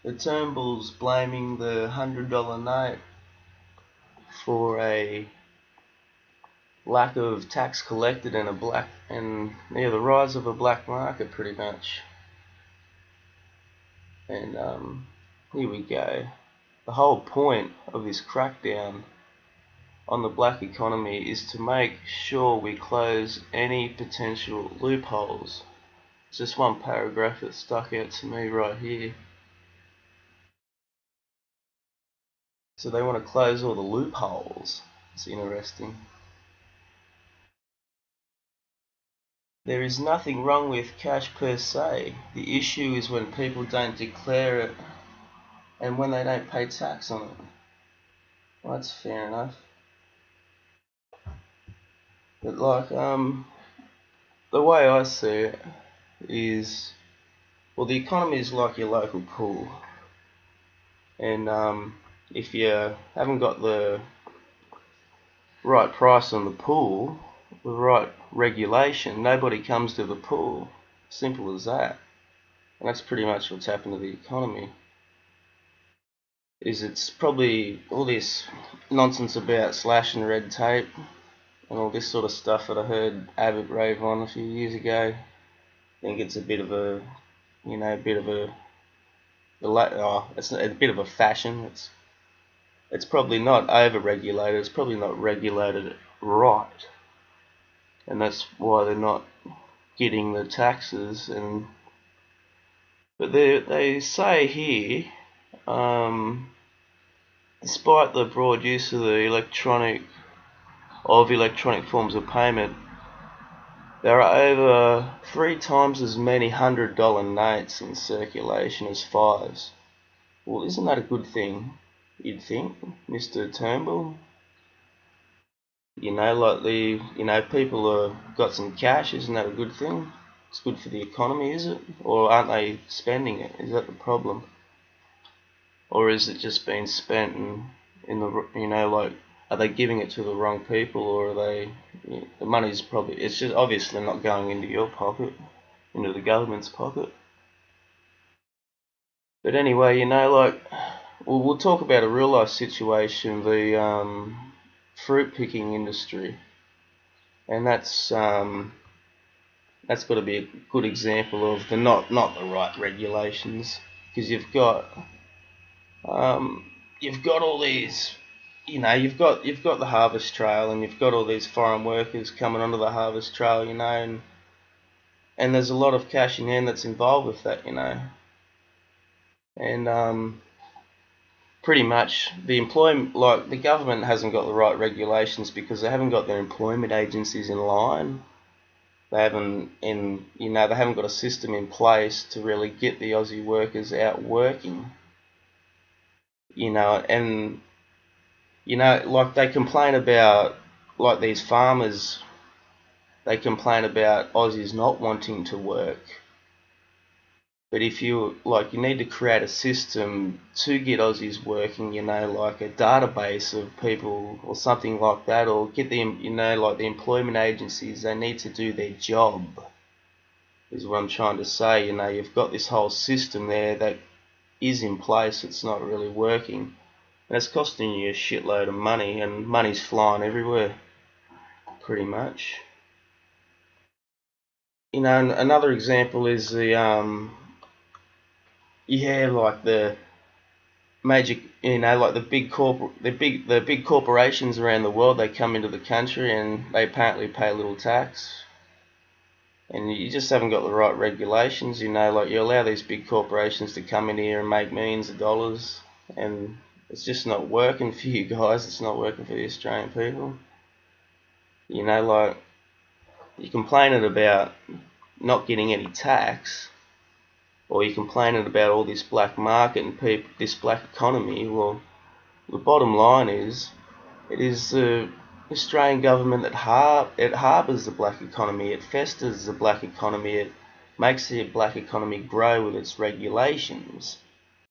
the Turnbull's blaming the $100 note for a lack of tax collected and the rise of a black market, pretty much. And here we go. The whole point of this crackdown on the black economy is to make sure we close any potential loopholes. It's just one paragraph that stuck out to me right here. So they want to close all the loopholes. It's interesting. There is nothing wrong with cash per se. The issue is when people don't declare it and when they don't pay tax on it. Well, that's fair enough. But like, the way I see it is, well, the economy is like your local pool. And if you haven't got the right price on the pool, the right regulation, nobody comes to the pool. Simple as that. And that's pretty much what's happened to the economy. It's probably all this nonsense about slashing red tape and all this sort of stuff that I heard Abbott rave on a few years ago. I think it's a bit of a, it's a bit of a fashion. It's probably not over-regulated. It's probably not regulated right, and that's why they're not getting the taxes. But they say here, despite the broad use of the electronic forms of payment, there are over 3 times as many $100 notes in circulation as fives. Well, isn't that a good thing, you'd think, Mr. Turnbull? Like people have got some cash, isn't that a good thing? It's good for the economy, is it? Or aren't they spending it? Is that the problem? Or is it just being spent are they giving it to the wrong people, or are they, the money's probably, it's just obviously not going into your pocket, into the government's pocket. But anyway, we'll talk about a real life situation, the fruit picking industry, and that's got to be a good example of the not the right regulations, because you've got all these, you've got the harvest trail, and you've got all these foreign workers coming onto the harvest trail, and there's a lot of cash in hand that's involved with that, and pretty much the government hasn't got the right regulations because they haven't got their employment agencies in line. They haven't got a system in place to really get the Aussie workers out working. And they complain about, like, these farmers, they complain about Aussies not wanting to work. But if you need to create a system to get Aussies working, like a database of people or something like that, or get them, the employment agencies, they need to do their job, is what I'm trying to say. You've got this whole system there that is in place, it's not really working. And it's costing you a shitload of money, and money's flying everywhere, pretty much. Another example is the the major, the big corporations around the world. They come into the country and they apparently pay little tax, and you just haven't got the right regulations. You allow these big corporations to come in here and make millions of dollars, and it's just not working for you guys. It's not working for the Australian people. You're complaining about not getting any tax, or you're complaining about all this black market and this black economy. Well, the bottom line is, it is the Australian government that harbours the black economy. It festers the black economy. It makes the black economy grow with its regulations.